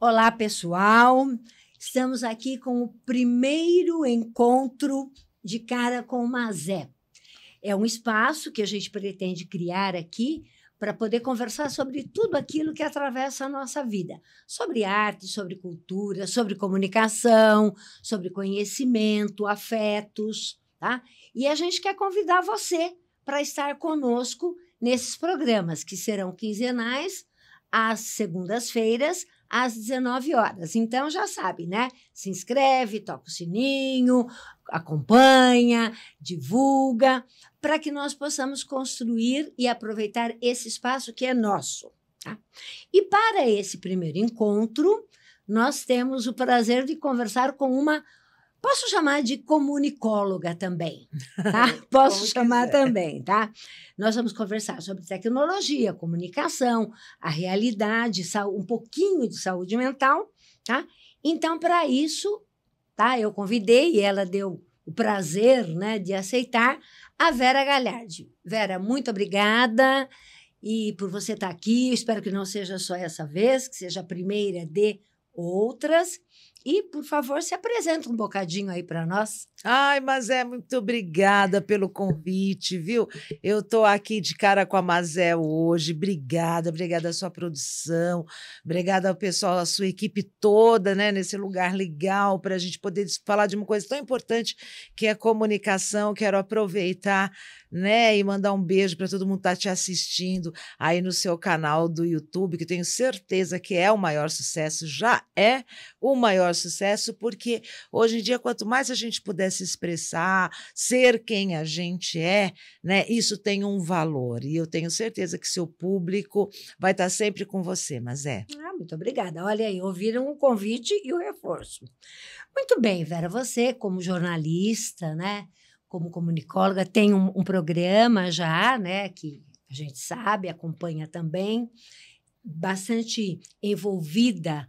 Olá, pessoal. Estamos aqui com o primeiro encontro de Cara com Mazé. É um espaço que a gente pretende criar aqui para poder conversar sobre tudo aquilo que atravessa a nossa vida. Sobre arte, sobre cultura, sobre comunicação, sobre conhecimento, afetos, tá? E a gente quer convidar você para estar conosco nesses programas, que serão quinzenais, às segundas-feiras, às 19 horas. Então, já sabe, né? Se inscreve, toca o sininho, acompanha, divulga, para que nós possamos construir e aproveitar esse espaço que é nosso. Tá? E para esse primeiro encontro, nós temos o prazer de conversar com uma... Posso chamar de comunicóloga também, tá? Posso chamar também, tá? Nós vamos conversar sobre tecnologia, comunicação, a realidade, um pouquinho de saúde mental, tá? Então, para isso, tá? Eu convidei e ela deu o prazer, né, de aceitar a Vera Galhardi. Vera, muito obrigada e por você estar aqui. Eu espero que não seja só essa vez, que seja a primeira de outras. E, por favor, se apresenta um bocadinho aí para nós. Ai, Mazé, muito obrigada pelo convite, viu? Eu estou aqui de cara com a Mazé hoje. Obrigada à sua produção, obrigada ao pessoal, à sua equipe toda, né, nesse lugar legal para a gente poder falar de uma coisa tão importante que é a comunicação. Quero aproveitar, né, e mandar um beijo para todo mundo que está te assistindo aí no seu canal do YouTube, que tenho certeza que é o maior sucesso, já é o maior sucesso, porque hoje em dia, quanto mais a gente puder se expressar, ser quem a gente é, né, isso tem um valor. E eu tenho certeza que seu público vai estar sempre com você, Mazé. Muito obrigada. Olha aí, ouviram o convite e o reforço. Muito bem, Vera, você, como jornalista, né, como comunicóloga, tem um programa já, né, que a gente sabe, acompanha também, bastante envolvida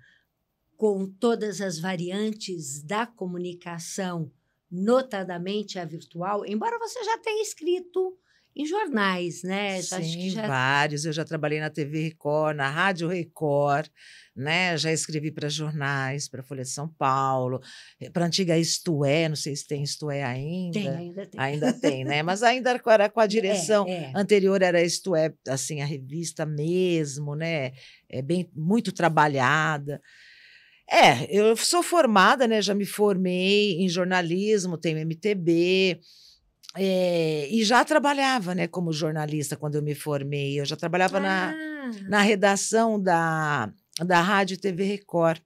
com todas as variantes da comunicação, notadamente a virtual, embora você já tenha escrito em jornais, né? Sim, vários. Eu já trabalhei na TV Record, na Rádio Record, né? Já escrevi para jornais, para Folha de São Paulo, para a antiga Isto É, não sei se tem Isto É ainda. Ainda tem. Ainda tem, né? Mas ainda era com a direção anterior, era Isto É, assim, a revista mesmo, né? Muito trabalhada. Eu sou formada, né? Já me formei em jornalismo, tenho MTB, e já trabalhava, né, como jornalista quando eu me formei. Eu já trabalhava na redação da Rádio e TV Record.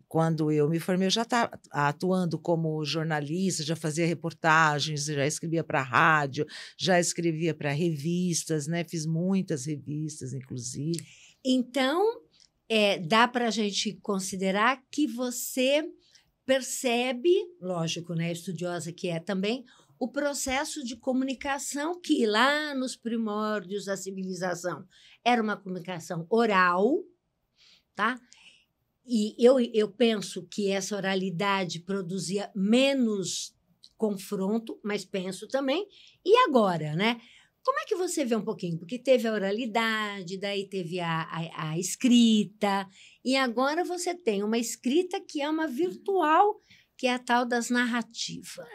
Quando eu me formei, eu já estava atuando como jornalista, já fazia reportagens, já escrevia para a rádio, já escrevia para revistas, né? Fiz muitas revistas, inclusive. Então, dá para a gente considerar que você percebe, lógico, né, estudiosa que é também, o processo de comunicação que lá nos primórdios da civilização era uma comunicação oral, tá? E eu penso que essa oralidade produzia menos confronto, mas penso também, e agora, né? Como é que você vê um pouquinho? Porque teve a oralidade, daí teve a escrita, e agora você tem uma escrita que é uma virtual, que é a tal das narrativas.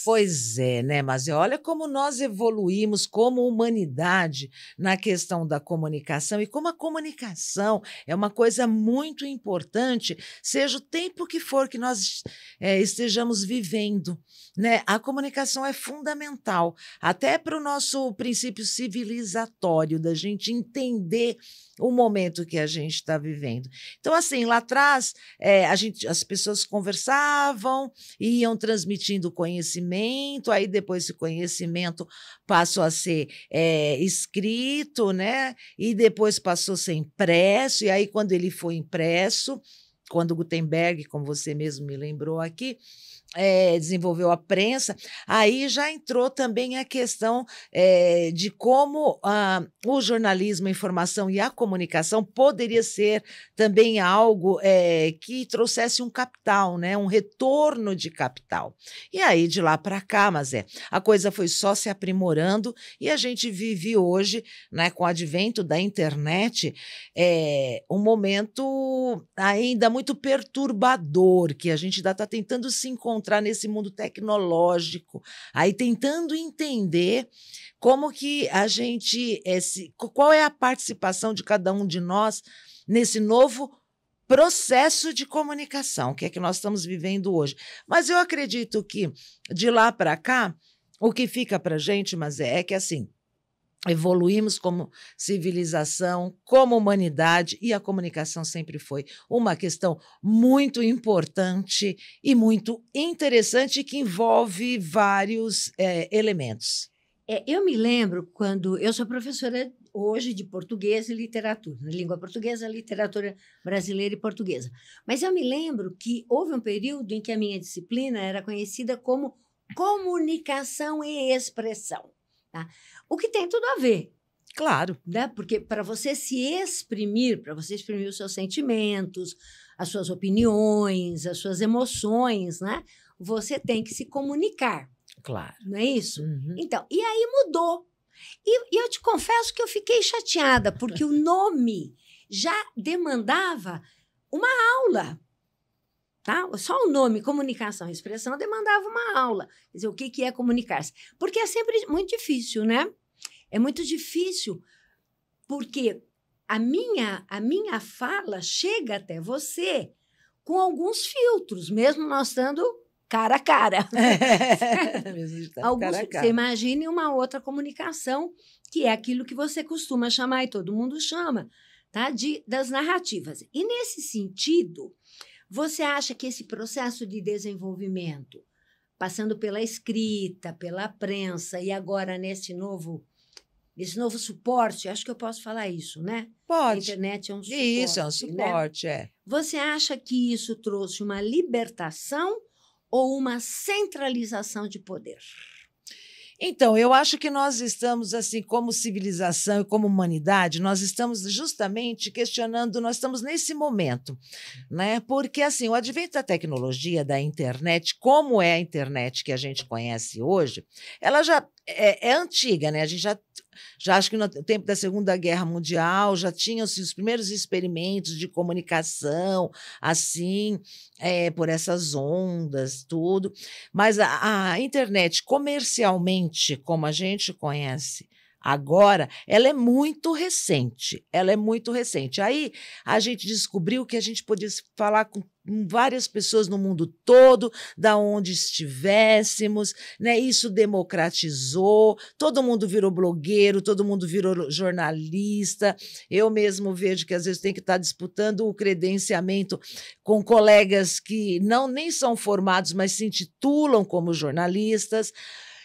Pois é, né? Mas olha como nós evoluímos como humanidade na questão da comunicação e como a comunicação é uma coisa muito importante, seja o tempo que for que nós estejamos vivendo, né? A comunicação é fundamental, até para o nosso princípio civilizatório, da gente entender o momento que a gente está vivendo. Então, assim, lá atrás, as pessoas conversavam, iam transmitindo conhecimento, aí depois esse conhecimento passou a ser escrito, né? E depois passou a ser impresso, e aí quando ele foi impresso, quando Gutenberg, como você mesmo me lembrou aqui, desenvolveu a prensa, aí já entrou também a questão de como o jornalismo, a informação e a comunicação poderia ser também algo que trouxesse um capital, né? Um retorno de capital. E aí, de lá para cá, mas a coisa foi só se aprimorando e a gente vive hoje, né, com o advento da internet, um momento ainda muito perturbador, que a gente ainda está tentando se encontrar nesse mundo tecnológico, aí tentando entender como que a gente, qual é a participação de cada um de nós nesse novo processo de comunicação, que é que nós estamos vivendo hoje. Mas eu acredito que, de lá para cá, o que fica para a gente, mas é que assim, evoluímos como civilização, como humanidade, e a comunicação sempre foi uma questão muito importante e muito interessante que envolve vários elementos. Eu me lembro quando eu sou professora hoje de português e literatura, na língua portuguesa, literatura brasileira e portuguesa. Mas eu me lembro que houve um período em que a minha disciplina era conhecida como comunicação e expressão. Tá? O que tem tudo a ver. Claro. Né? Porque para você se exprimir, para você exprimir os seus sentimentos, as suas opiniões, as suas emoções, né? Você tem que se comunicar. Claro. Não é isso? Uhum. Então, e aí mudou. E eu te confesso que eu fiquei chateada, porque o nome já demandava uma aula. Tá? Só o nome, comunicação e expressão, demandava uma aula. Quer dizer, o que é comunicar-se? Porque é sempre muito difícil, né? É muito difícil, porque a minha fala chega até você com alguns filtros, mesmo nós estando cara a cara. Você imagine uma outra comunicação, que é aquilo que você costuma chamar, e todo mundo chama, tá? Das narrativas. E, nesse sentido, você acha que esse processo de desenvolvimento, passando pela escrita, pela prensa e agora nesse novo suporte, acho que eu posso falar isso, né? Pode. A internet é um suporte. Isso, é um suporte, né? Você acha que isso trouxe uma libertação ou uma centralização de poder? Então, eu acho que nós estamos, assim, como civilização e como humanidade, nós estamos justamente questionando, nós estamos nesse momento, né? Porque, assim, o advento da tecnologia, da internet, como é a internet que a gente conhece hoje, ela já é antiga, né? A gente já acho que no tempo da Segunda Guerra Mundial já tinham-se os primeiros experimentos de comunicação, assim, por essas ondas, tudo. Mas a internet, comercialmente, como a gente conhece agora, ela é muito recente. Ela é muito recente. Aí a gente descobriu que a gente podia falar com várias pessoas no mundo todo, da onde estivéssemos, né? Isso democratizou, todo mundo virou blogueiro, todo mundo virou jornalista. Eu mesmo vejo que às vezes tem que estar disputando o credenciamento com colegas que nem são formados, mas se intitulam como jornalistas.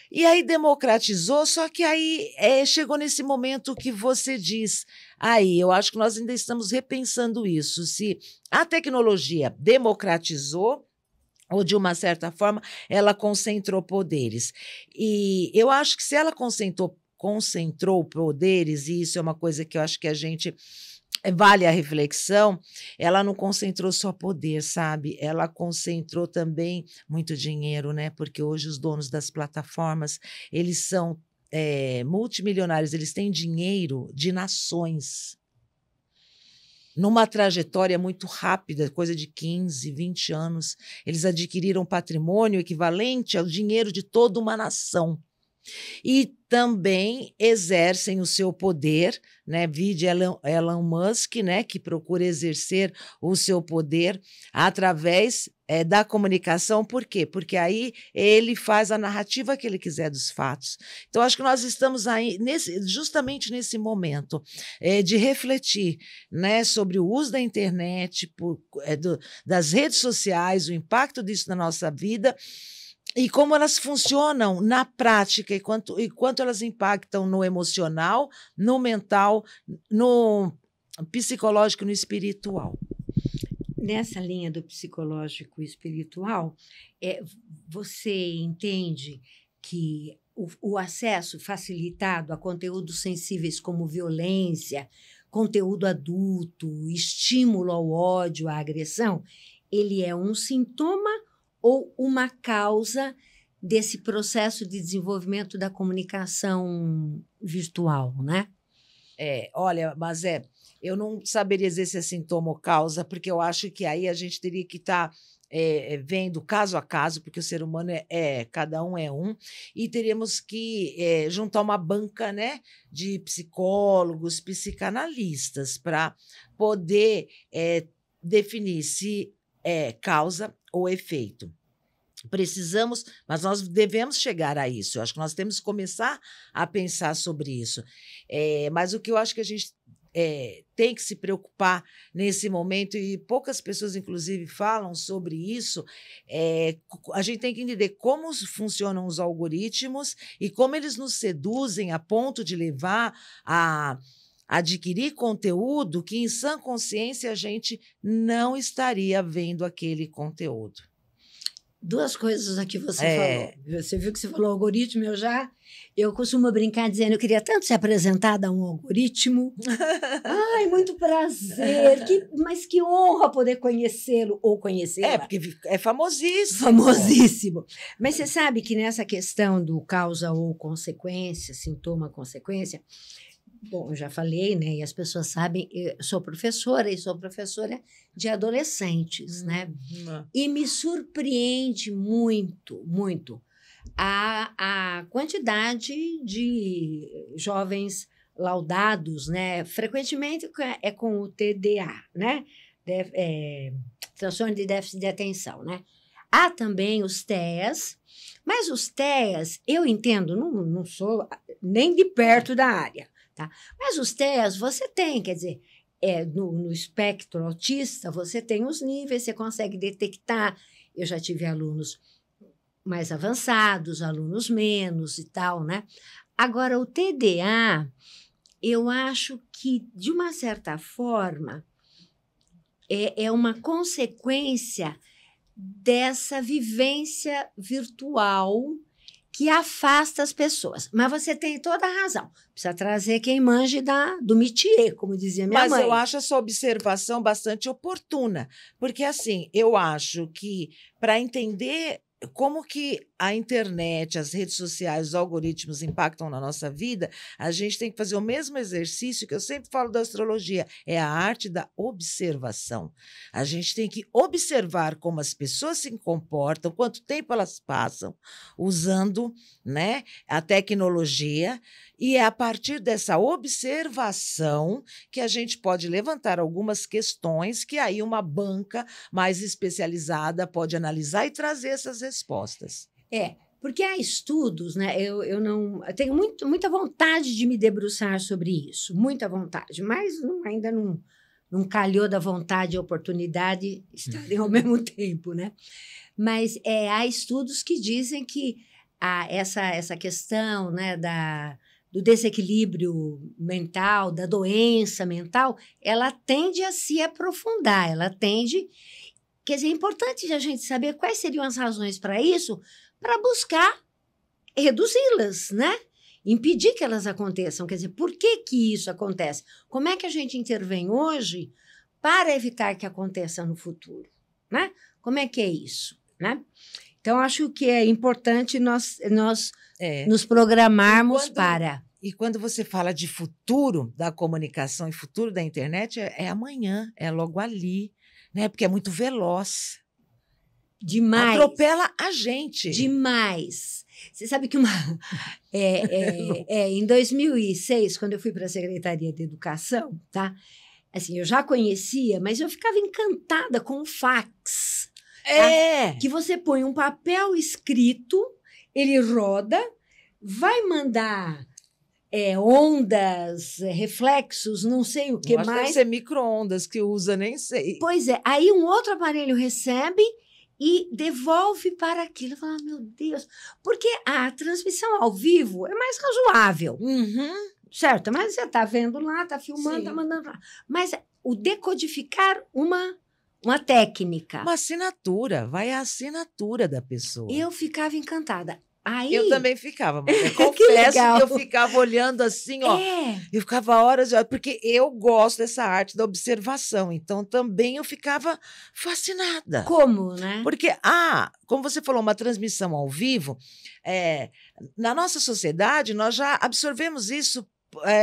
E aí democratizou, só que aí chegou nesse momento que você diz. Aí eu acho que nós ainda estamos repensando isso. Se a tecnologia democratizou, ou de uma certa forma ela concentrou poderes. E eu acho que se ela concentrou poderes, e isso é uma coisa que eu acho que a gente... vale a reflexão, ela não concentrou só poder, sabe? Ela concentrou também muito dinheiro, né? Porque hoje os donos das plataformas, eles são multimilionários, eles têm dinheiro de nações. Numa trajetória muito rápida, coisa de 15, 20 anos, eles adquiriram patrimônio equivalente ao dinheiro de toda uma nação. E também exercem o seu poder, né? Vide Elon Musk, né? Que procura exercer o seu poder através da comunicação. Por quê? Porque aí ele faz a narrativa que ele quiser dos fatos. Então, acho que nós estamos aí justamente nesse momento de refletir, né? Sobre o uso da internet, das redes sociais, o impacto disso na nossa vida, e como elas funcionam na prática e quanto elas impactam no emocional, no mental, no psicológico e no espiritual. nessa linha do psicológico e espiritual, você entende que o acesso facilitado a conteúdos sensíveis como violência, conteúdo adulto, estímulo ao ódio, à agressão, ele é um sintoma ou uma causa desse processo de desenvolvimento da comunicação virtual, né? Olha, mas eu não saberia dizer se é sintoma ou causa, porque eu acho que aí a gente teria que estar vendo caso a caso, porque o ser humano cada um é um, e teríamos que juntar uma banca, né, de psicólogos, psicanalistas, para poder definir se é causa ou efeito. Precisamos, mas nós devemos chegar a isso. Eu acho que nós temos que começar a pensar sobre isso. Mas o que eu acho que a gente tem que se preocupar nesse momento, e poucas pessoas, inclusive, falam sobre isso, a gente tem que entender como funcionam os algoritmos e como eles nos seduzem a ponto de levar a adquirir conteúdo que, em sã consciência, a gente não estaria vendo aquele conteúdo. Duas coisas aqui você falou. Você viu que você falou algoritmo, eu costumo brincar dizendo, eu queria tanto ser apresentada a um algoritmo. Ai, muito prazer, mas que honra poder conhecê-lo ou conhecê-la. Porque é famosíssimo. Famosíssimo. Mas você sabe que nessa questão do causa ou consequência, sintoma, consequência, bom, eu já falei, né? E as pessoas sabem, eu sou professora e sou professora de adolescentes, né? E me surpreende muito, muito a quantidade de jovens laudados, né? Frequentemente é com o TDA, né? Transtorno de déficit de atenção, né? Há também os TEAs, mas os TEAs, eu entendo, não sou nem de perto da área, tá? Mas os TEAs você tem, quer dizer, no espectro autista, você tem os níveis, você consegue detectar. Eu já tive alunos mais avançados, alunos menos e tal, né? Agora, o TDA, eu acho que, de uma certa forma, é uma consequência dessa vivência virtual que afasta as pessoas. Mas você tem toda a razão. Precisa trazer quem manje do métier, como dizia minha mãe. Mas eu acho essa observação bastante oportuna, porque, assim, eu acho que, para entender como que a internet, as redes sociais, os algoritmos impactam na nossa vida, a gente tem que fazer o mesmo exercício que eu sempre falo da astrologia, é a arte da observação. A gente tem que observar como as pessoas se comportam, quanto tempo elas passam usando, né, a tecnologia, e é a partir dessa observação que a gente pode levantar algumas questões que aí uma banca mais especializada pode analisar e trazer essas respostas. Porque há estudos, né? Eu tenho muita vontade de me debruçar sobre isso, muita vontade, mas ainda não calhou da vontade e oportunidade estarem ao mesmo tempo, né? Mas há estudos que dizem que essa questão, né, do desequilíbrio mental, da doença mental, ela tende a se aprofundar, quer dizer, é importante a gente saber quais seriam as razões para isso, para buscar reduzi-las, né? Impedir que elas aconteçam. Quer dizer, por que isso acontece? Como é que a gente intervém hoje para evitar que aconteça no futuro, né? Como é que é isso, né? Então, acho que é importante nós nos programarmos para... E quando você fala de futuro da comunicação e futuro da internet, é amanhã, é logo ali, né? Porque é muito veloz. Demais. Atropela a gente. Demais. Você sabe que em 2006, quando eu fui para a Secretaria de Educação, tá? Assim, eu já conhecia, mas eu ficava encantada com o fax. Tá? Que você põe um papel escrito, ele roda, vai mandar ondas, reflexos, não sei o que mais. Deve ser micro-ondas que usa, nem sei. Pois é. Aí um outro aparelho recebe e devolve para aquilo. Eu falo, meu Deus, porque a transmissão ao vivo é mais razoável. Uhum. Certo? Mas você está vendo lá, está filmando, está mandando lá. Mas o decodificar uma uma técnica. Uma assinatura, vai a assinatura da pessoa. Eu ficava encantada. Aí, eu também ficava, mas eu confesso que eu ficava olhando assim, ó. Eu ficava horas, porque eu gosto dessa arte da observação, então também eu ficava fascinada. Como, né? Porque, como você falou, uma transmissão ao vivo, na nossa sociedade, nós já absorvemos isso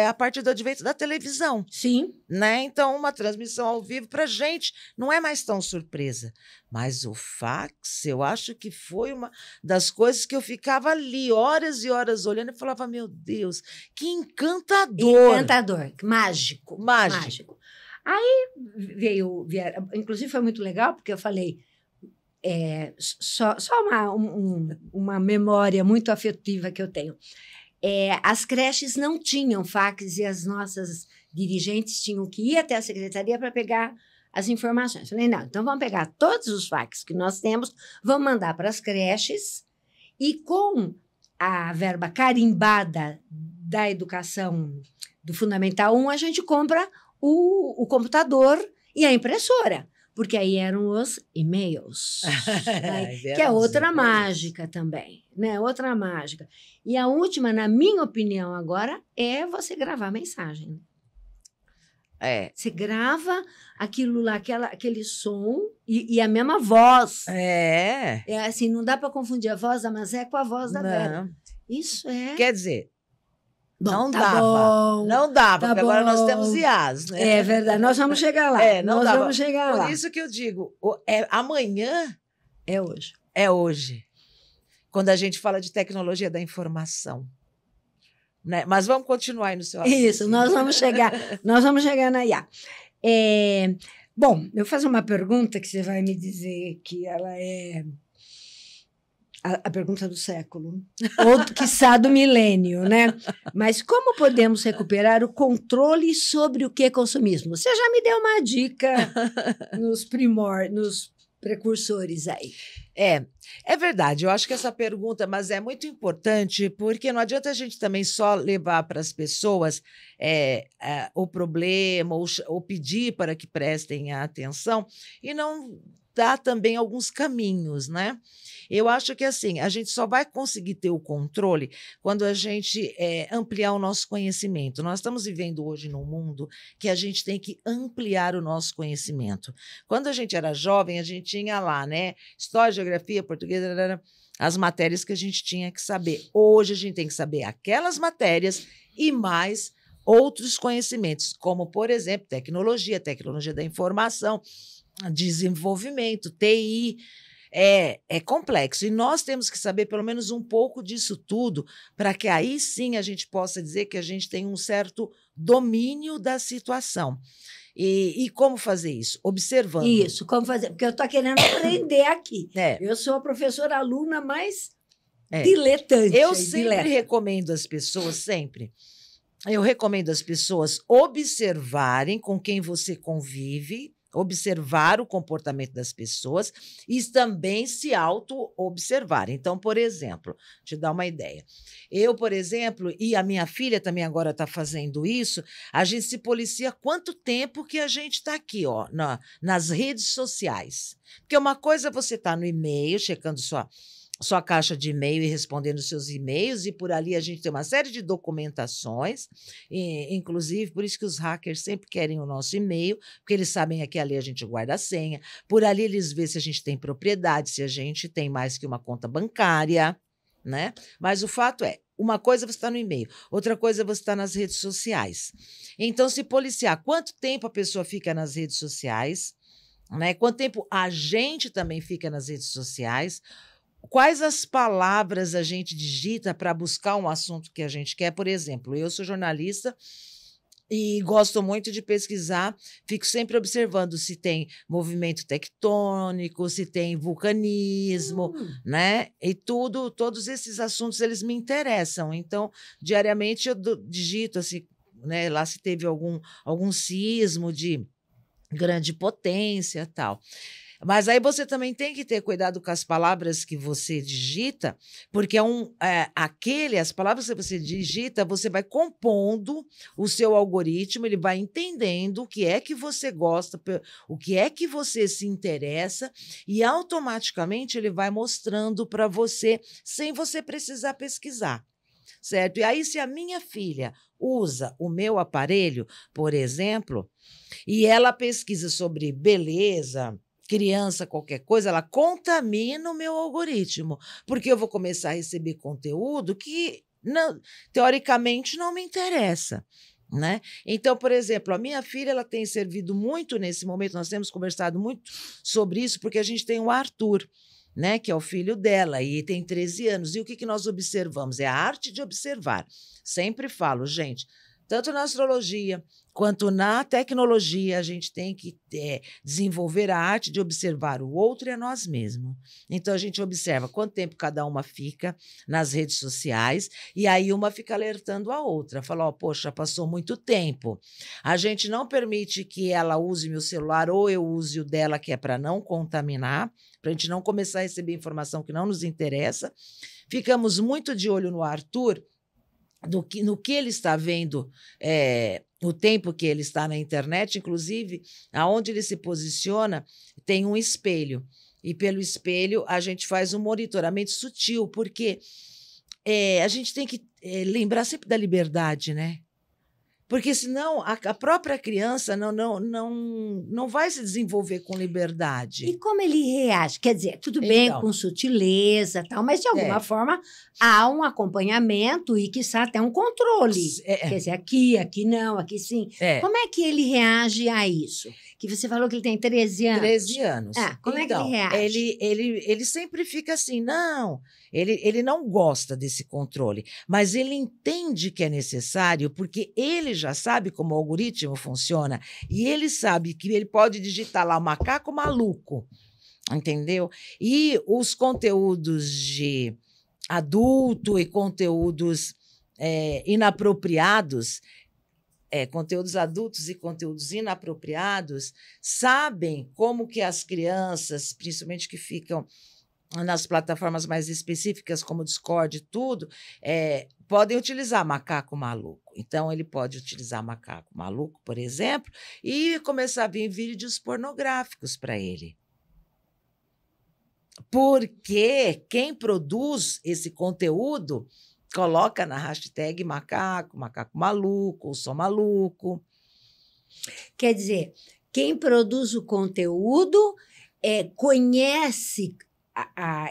a partir do advento da televisão. Sim. Né? Então, uma transmissão ao vivo, para a gente, não é mais tão surpresa. Mas o fax, eu acho que foi uma das coisas que eu ficava ali horas e horas olhando e falava, meu Deus, que encantador. Encantador, mágico. Mágico. Aí veio, inclusive foi muito legal, porque eu falei, só uma memória muito afetiva que eu tenho. As creches não tinham fax e as nossas dirigentes tinham que ir até a secretaria para pegar as informações. Falei, não, então vamos pegar todos os fax que nós temos, vamos mandar para as creches e com a verba carimbada da educação do Fundamental 1, a gente compra o computador e a impressora. Porque aí eram os e-mails, né? Que é outra mágica também, né? Outra mágica. E a última, na minha opinião agora, é você gravar mensagem. Você grava aquilo lá, aquele som e a mesma voz. É assim, não dá para confundir a voz da Mazé com a voz da Vera. Isso é... Quer dizer... Bom, não dava, porque agora nós temos IAs, né? É verdade, nós vamos chegar lá. Vamos chegar lá. Por isso que eu digo, amanhã... É hoje. É hoje. Quando a gente fala de tecnologia da informação. Né? Mas vamos continuar aí no seu assunto. Isso, nós vamos chegar na IA. Bom, eu vou fazer uma pergunta que você vai me dizer que ela é... A pergunta do século, ou quiçá do milênio, né? Mas como podemos recuperar o controle sobre o que é consumismo? Você já me deu uma dica nos precursores aí. É verdade, eu acho que essa pergunta, mas é muito importante, porque não adianta a gente também só levar para as pessoas o problema ou pedir para que prestem atenção e não dar também alguns caminhos, né? Eu acho que, assim, a gente só vai conseguir ter o controle quando a gente ampliar o nosso conhecimento. Nós estamos vivendo hoje num mundo que a gente tem que ampliar o nosso conhecimento. Quando a gente era jovem, a gente tinha lá, né? História, geografia, português, as matérias que a gente tinha que saber. Hoje a gente tem que saber aquelas matérias e mais outros conhecimentos, como, por exemplo, tecnologia da informação, desenvolvimento, TI. É complexo e nós temos que saber pelo menos um pouco disso tudo para que aí sim a gente possa dizer que a gente tem um certo domínio da situação. E como fazer isso? Observando. Isso, como fazer, porque eu estou querendo aprender aqui. Eu sou a professora aluna mais diletante. Eu sempre recomendo às pessoas, eu recomendo às pessoas observarem com quem você convive, observar o comportamento das pessoas e também se auto-observar. Então, por exemplo, te dar uma ideia. Eu, por exemplo, e a minha filha também agora está fazendo isso, a gente se policia quanto tempo que a gente está aqui, ó, nas redes sociais. Porque uma coisa é você estar no e-mail, checando sua caixa de e-mail e respondendo seus e-mails, e por ali a gente tem uma série de documentações, inclusive por isso que os hackers sempre querem o nosso e-mail, porque eles sabem que ali a gente guarda a senha, por ali eles vê se a gente tem propriedade, se a gente tem mais que uma conta bancária, né? Mas o fato é, uma coisa é você está no e-mail, outra coisa é você estar nas redes sociais. Então, se policiar quanto tempo a pessoa fica nas redes sociais, né? Quanto tempo a gente também fica nas redes sociais, quais as palavras a gente digita para buscar um assunto que a gente quer? Por exemplo, eu sou jornalista e gosto muito de pesquisar, fico sempre observando se tem movimento tectônico, se tem vulcanismo, né? E todos esses assuntos, eles me interessam. Então, diariamente eu digito assim, né, lá se teve algum sismo de grande potência e tal. Mas aí você também tem que ter cuidado com as palavras que você digita, porque as palavras que você digita, você vai compondo o seu algoritmo, ele vai entendendo o que é que você gosta, o que é que você se interessa, e automaticamente ele vai mostrando para você, sem você precisar pesquisar. Certo? E aí, se a minha filha usa o meu aparelho, por exemplo, e ela pesquisa sobre beleza, criança, qualquer coisa, ela contamina o meu algoritmo, porque eu vou começar a receber conteúdo que, teoricamente, não me interessa. Né? Então, por exemplo, a minha filha ela tem servido muito nesse momento, nós temos conversado muito sobre isso, porque a gente tem o Arthur, né, que é o filho dela, e tem 13 anos. E o que nós observamos? É a arte de observar. Sempre falo, gente, tanto na astrologia quanto na tecnologia, a gente tem que desenvolver a arte de observar o outro e a nós mesmos. Então, a gente observa quanto tempo cada uma fica nas redes sociais, e aí uma fica alertando a outra. Fala, poxa, passou muito tempo. A gente não permite que ela use meu celular ou eu use o dela, que é para não contaminar, para a gente não começar a receber informação que não nos interessa. Ficamos muito de olho no Arthur, no que ele está vendo, o tempo que ele está na internet, inclusive, aonde ele se posiciona, tem um espelho. E pelo espelho a gente faz um monitoramento sutil, porque a gente tem que lembrar sempre da liberdade, né? Porque senão a própria criança não vai se desenvolver com liberdade. E como ele reage? Quer dizer, tudo bem com sutileza, tal, mas de alguma forma há um acompanhamento e, quiçá, até um controle. Quer dizer, aqui não, aqui sim. Como é que ele reage a isso? Que você falou que ele tem 13 anos. 13 anos. Como é que ele reage? Ele sempre fica assim, não... Ele não gosta desse controle, mas ele entende que é necessário porque ele já sabe como o algoritmo funciona e ele sabe que ele pode digitar lá macaco maluco, entendeu? E os conteúdos de adulto e conteúdos inapropriados, conteúdos adultos e conteúdos inapropriados, sabem como que as crianças, principalmente que ficam nas plataformas mais específicas, como o Discord e tudo, podem utilizar macaco maluco. Então, ele pode utilizar macaco maluco, por exemplo, e começar a vir vídeos pornográficos para ele. Porque quem produz esse conteúdo coloca na hashtag macaco maluco, ou só maluco. Quer dizer, quem produz o conteúdo conhece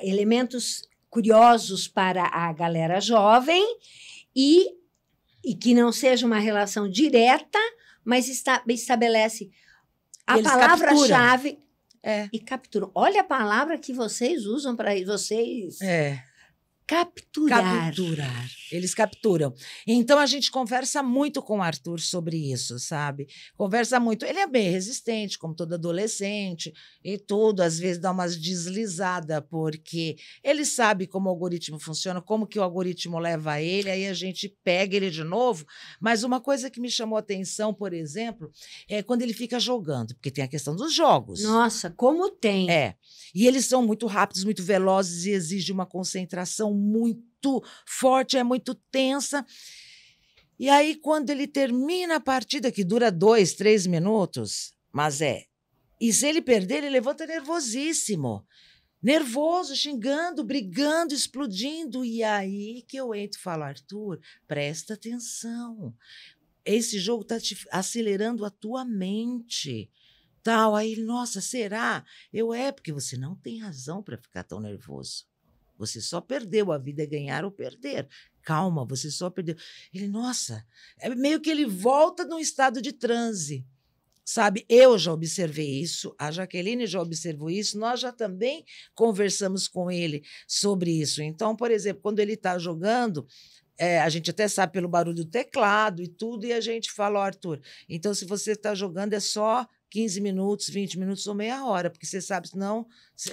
elementos curiosos para a galera jovem e que não seja uma relação direta, mas estabelece a palavra-chave e capturam. Olha a palavra que vocês usam para vocês... Capturar. Eles capturam. Então, a gente conversa muito com o Arthur sobre isso, sabe? Conversa muito. Ele é bem resistente, como todo adolescente, e tudo. Às vezes dá umas deslizadas, porque ele sabe como o algoritmo funciona, como que o algoritmo leva ele, aí a gente pega ele de novo. Mas uma coisa que me chamou a atenção, por exemplo, é quando ele fica jogando, porque tem a questão dos jogos. Nossa, como tem. E eles são muito rápidos, muito velozes e exigem uma concentração muito forte, é muito tensa. E aí, quando ele termina a partida, que dura 2, 3 minutos, e se ele perder, ele levanta nervosíssimo. Nervoso, xingando, brigando, explodindo. E aí que eu entro e falo, Arthur, presta atenção. Esse jogo está te acelerando a tua mente. Tal, aí, nossa, será? Porque você não tem razão para ficar tão nervoso. Você só perdeu, a vida é ganhar ou perder. Calma, você só perdeu. Ele, nossa, meio que ele volta num estado de transe, sabe? Eu já observei isso, a Jaqueline já observou isso, nós já também conversamos com ele sobre isso. Então, por exemplo, quando ele está jogando, a gente até sabe pelo barulho do teclado e tudo, e a gente fala, Arthur, então se você está jogando é só 15 minutos, 20 minutos ou meia hora, porque você sabe, senão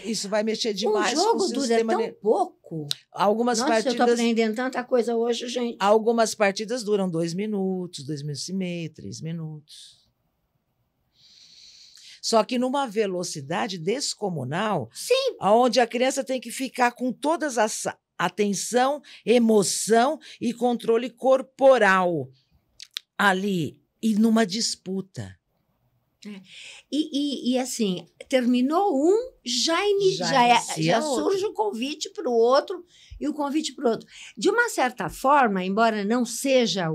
isso vai mexer demais. O jogo dura tão pouco. Algumas partidas... eu estou aprendendo tanta coisa hoje, gente. Algumas partidas duram 2 minutos, 2 minutos e meio, 3 minutos. só que numa velocidade descomunal, Sim. onde a criança tem que ficar com todas as atenção, emoção e controle corporal ali e numa disputa. E assim, terminou um, já inicia surge o convite para o outro e o convite para o outro. De uma certa forma, embora não seja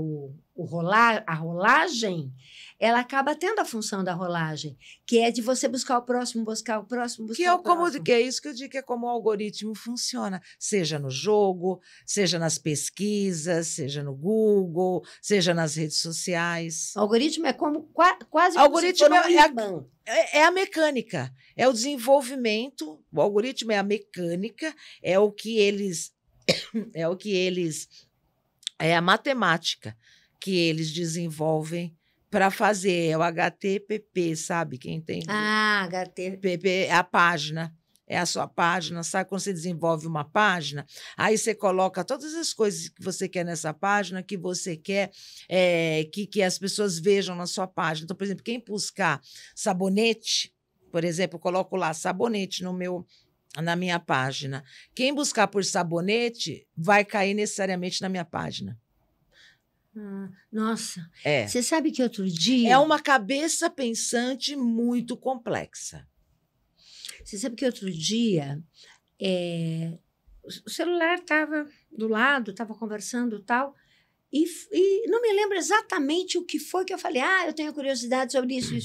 a rolagem, ela acaba tendo a função da rolagem, que é de você buscar o próximo, buscar o próximo, buscar o próximo. Que é isso que eu digo, que é como o algoritmo funciona, seja no jogo, seja nas pesquisas, seja no Google, seja nas redes sociais. O algoritmo é como quase algoritmo como se fosse é a mecânica, é o desenvolvimento, o algoritmo é a mecânica, é a matemática que eles desenvolvem para fazer, é o HTPP, sabe? Quem entende? HTPP é a página, é a sua página, sabe? Quando você desenvolve uma página, aí você coloca todas as coisas que você quer nessa página, que você quer que as pessoas vejam na sua página. Então, por exemplo, quem buscar sabonete, por exemplo, eu coloco lá sabonete na minha página. Quem buscar por sabonete vai cair necessariamente na minha página. Nossa, você sabe que outro dia... É uma cabeça pensante muito complexa. Você sabe que outro dia o celular estava do lado, estava conversando e tal, e não me lembro exatamente o que foi que eu falei. Eu tenho curiosidade sobre isso.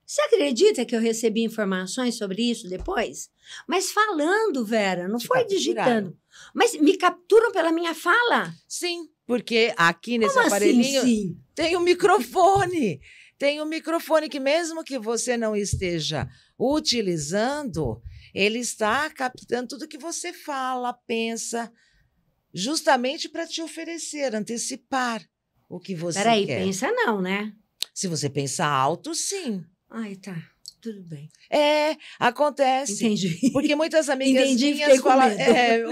Você acredita que eu recebi informações sobre isso depois? Mas falando, Vera, não foi digitando. Mas me capturam pela minha fala? Sim, porque aqui nesse Como aparelhinho assim, sim? tem um microfone. Tem um microfone que, mesmo que você não esteja utilizando, ele está captando tudo que você fala, pensa, justamente para te oferecer, antecipar o que você quer. Peraí, pensa não, né? Se você pensar alto, sim. Ai, tá. Tudo bem. Acontece. Entendi. Porque muitas amigas minhas falam,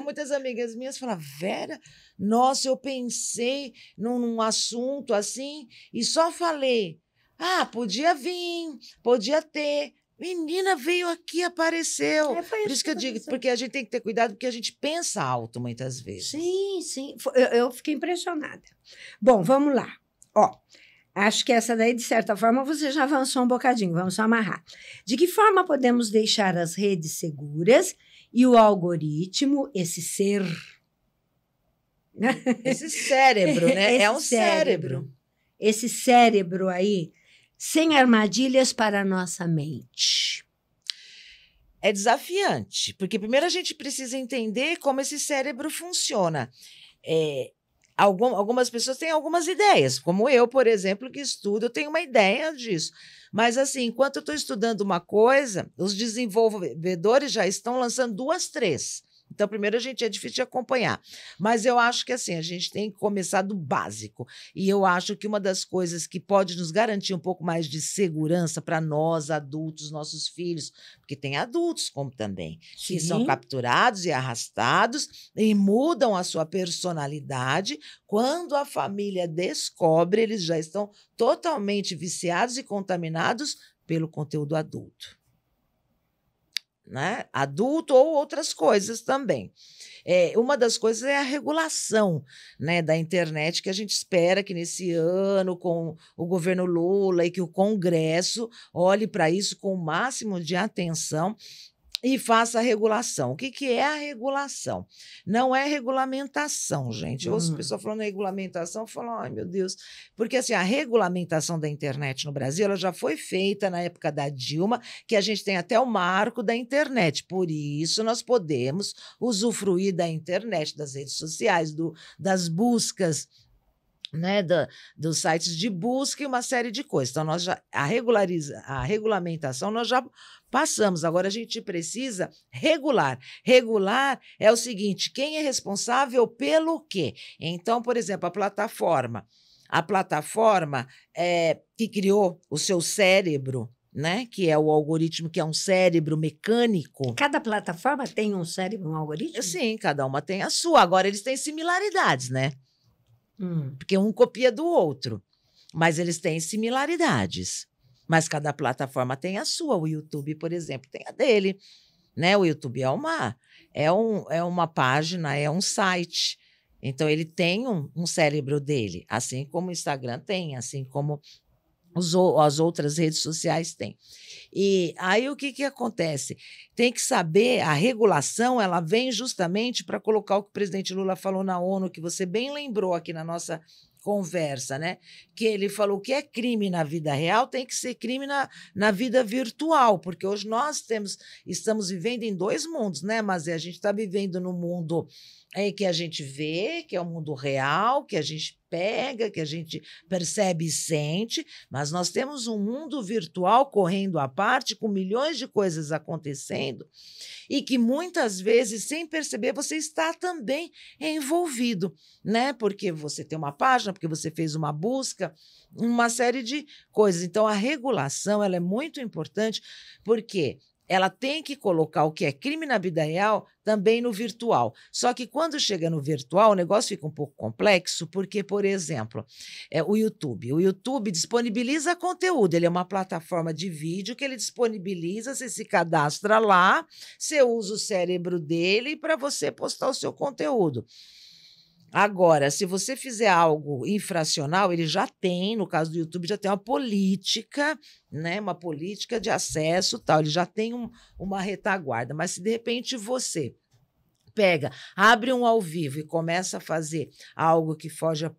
muitas amigas minhas falam, Vera, nossa, eu pensei num assunto assim e só falei, podia vir, podia ter. Menina, veio aqui, apareceu. Por isso que eu digo, porque a gente tem que ter cuidado, porque a gente pensa alto muitas vezes. Sim, sim. Eu fiquei impressionada. Bom, vamos lá. Acho que essa daí, de certa forma, você já avançou um bocadinho. Vamos só amarrar. De que forma podemos deixar as redes seguras e o algoritmo, esse ser... Esse cérebro, né? É um cérebro. Esse cérebro aí, sem armadilhas para a nossa mente. É desafiante, porque primeiro a gente precisa entender como esse cérebro funciona. Algumas pessoas têm algumas ideias, como eu, por exemplo, que estudo, eu tenho uma ideia disso. Mas, assim, enquanto eu estou estudando uma coisa, os desenvolvedores já estão lançando 2, 3. Então, primeiro, é difícil de acompanhar. Mas eu acho que, assim, a gente tem que começar do básico. E eu acho que uma das coisas que pode nos garantir um pouco mais de segurança para nós, adultos, nossos filhos, porque tem adultos como também, que são capturados e arrastados e mudam a sua personalidade. Quando a família descobre, eles já estão totalmente viciados e contaminados pelo conteúdo adulto. Né? Adulto ou outras coisas também. Uma das coisas é a regulação, né, da internet, que a gente espera que nesse ano, com o governo Lula e que o Congresso olhe para isso com o máximo de atenção e faça a regulação. O que é a regulação? Não é regulamentação, gente. Eu ouço pessoas falando em regulamentação, falam, ai, meu Deus. Porque, assim, a regulamentação da internet no Brasil, ela já foi feita na época da Dilma, que a gente tem até o marco da internet. Por isso, nós podemos usufruir da internet, das redes sociais, das buscas, né, dos sites de busca e uma série de coisas. Então, a regulamentação nós já passamos. Agora, a gente precisa regular. Regular é o seguinte, quem é responsável pelo quê? Então, por exemplo, a plataforma que criou o seu cérebro, né, que é o algoritmo, que é um cérebro mecânico. Cada plataforma tem um cérebro, um algoritmo? Sim, cada uma tem a sua. Agora, eles têm similaridades, né? Porque um copia do outro, mas eles têm similaridades. Mas cada plataforma tem a sua. O YouTube, por exemplo, tem a dele, né? O YouTube é uma página, é um site. Então, ele tem um cérebro dele, assim como o Instagram tem, assim como as outras redes sociais têm. E aí, o que acontece? Tem que saber, a regulação, ela vem justamente para colocar o que o presidente Lula falou na ONU, que você bem lembrou aqui na nossa conversa, né? Que ele falou que é crime na vida real, tem que ser crime na vida virtual, porque hoje nós estamos vivendo em 2 mundos, né? Mas a gente está vivendo no mundo que a gente vê, que é o mundo real, que a gente pega, que a gente percebe e sente, mas nós temos um mundo virtual correndo à parte, com milhões de coisas acontecendo, e que muitas vezes, sem perceber, você está também envolvido, né? Porque você tem uma página, porque você fez uma busca, uma série de coisas. Então, a regulação ela é muito importante, porque ela tem que colocar o que é crime na vida real também no virtual. Só que quando chega no virtual, o negócio fica um pouco complexo, porque, por exemplo, o YouTube disponibiliza conteúdo, ele é uma plataforma de vídeo que ele disponibiliza, você se cadastra lá, você usa o cérebro dele para você postar o seu conteúdo. Agora, se você fizer algo infracional, ele já tem, no caso do YouTube, já tem uma política, né? Uma política de acesso, tal, ele já tem uma retaguarda. Mas se de repente você pega, abre um ao vivo e começa a fazer algo que foge,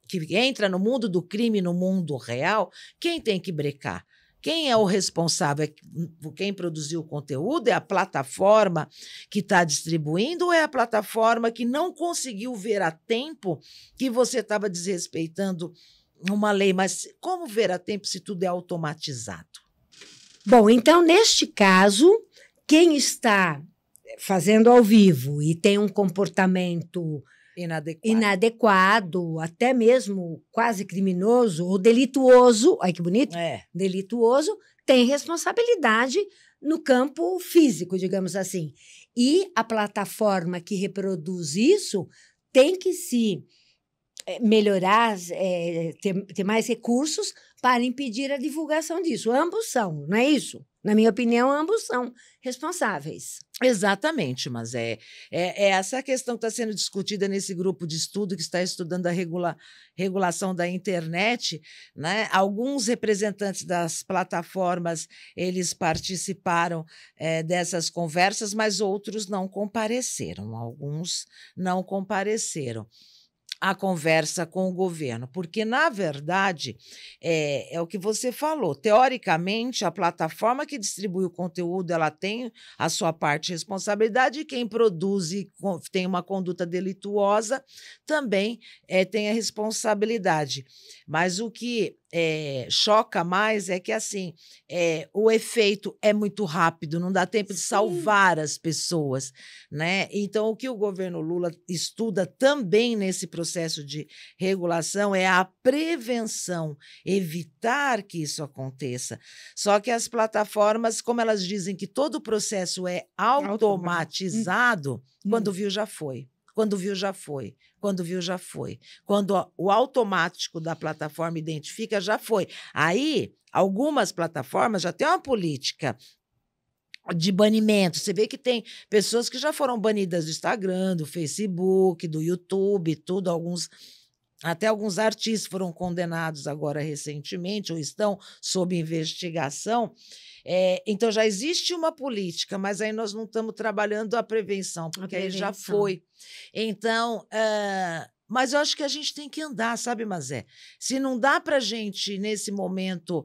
que entra no mundo do crime, no mundo real, quem tem que brecar? Quem é o responsável? Quem produziu o conteúdo? É a plataforma que está distribuindo ou é a plataforma que não conseguiu ver a tempo que você estava desrespeitando uma lei? Mas como ver a tempo se tudo é automatizado? Bom, então, neste caso, quem está fazendo ao vivo e tem um comportamento inadequado, até mesmo quase criminoso ou delituoso, olha que bonito, delituoso, tem responsabilidade no campo físico, digamos assim. E a plataforma que reproduz isso tem que se melhorar, ter mais recursos para impedir a divulgação disso. Ambos são, não é isso? Na minha opinião, ambos são responsáveis. Exatamente, mas é essa questão que está sendo discutida nesse grupo de estudo que está estudando a regulação da internet, né? Alguns representantes das plataformas, eles participaram dessas conversas, mas outros não compareceram, alguns não compareceram a conversa com o governo, porque, na verdade, é o que você falou. Teoricamente, a plataforma que distribui o conteúdo ela tem a sua parte de responsabilidade e quem produz e tem uma conduta delituosa também tem a responsabilidade. Mas o que choca mais é que, assim, o efeito é muito rápido, não dá tempo de salvar as pessoas, né? Então, o que o governo Lula estuda também nesse processo de regulação é a prevenção, evitar que isso aconteça. Só que as plataformas, como elas dizem que todo o processo é automatizado, quando viu já foi. Quando viu, já foi. Quando viu, já foi. Quando o automático da plataforma identifica, já foi. Aí, algumas plataformas já têm uma política de banimento. Você vê que tem pessoas que já foram banidas do Instagram, do Facebook, do YouTube, tudo. Até alguns artistas foram condenados agora recentemente ou estão sob investigação. Então, já existe uma política, mas aí nós não estamos trabalhando a prevenção, porque aí já foi. Então, mas eu acho que a gente tem que andar, sabe, Mazé? Se não dá para a gente, nesse momento,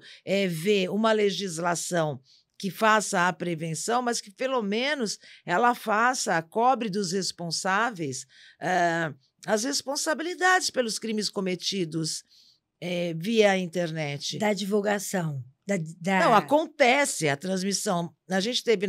ver uma legislação que faça a prevenção, mas que, pelo menos, ela cobre dos responsáveis as responsabilidades pelos crimes cometidos via internet. Da divulgação. Não, acontece a transmissão. A gente teve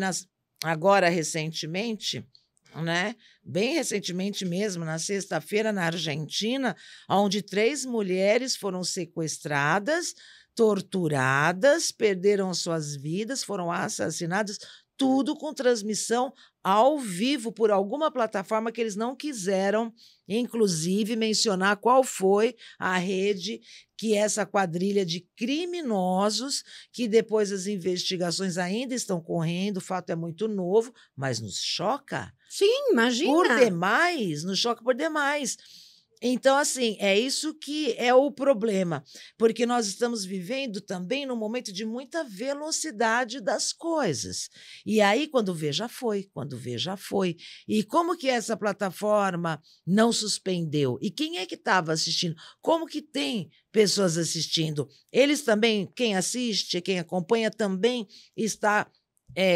agora recentemente, né? Bem recentemente mesmo, na sexta-feira, na Argentina, onde 3 mulheres foram sequestradas, torturadas, perderam suas vidas, foram assassinadas, tudo com transmissão ao vivo por alguma plataforma que eles não quiseram, inclusive, mencionar qual foi a rede que essa quadrilha de criminosos, que depois as investigações ainda estão correndo, o fato é muito novo, mas nos choca Sim, imagina. por demais, nos choca por demais. Então, assim, é isso que é o problema, porque nós estamos vivendo também num momento de muita velocidade das coisas. E aí, quando vê, já foi, quando vê, já foi. E como que essa plataforma não suspendeu? E quem é que estava assistindo? Como que tem pessoas assistindo? Eles também, quem assiste, quem acompanha, também está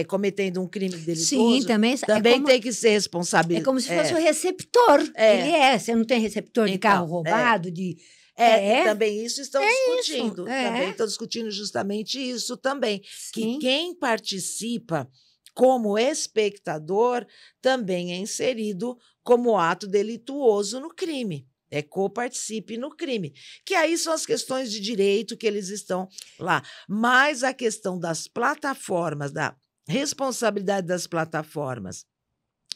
cometendo um crime delitoso. Sim, também. Tem que ser responsável. É como se fosse o receptor. Ele é. Você não tem receptor de Então, carro roubado, de. E também isso estão Isso, discutindo. Também estão discutindo justamente isso também. Sim. Que quem participa como espectador também é inserido como ato delituoso no crime. Coparticipe no crime. Que aí são as questões de direito que eles estão lá. Mas a questão das plataformas, da responsabilidade das plataformas,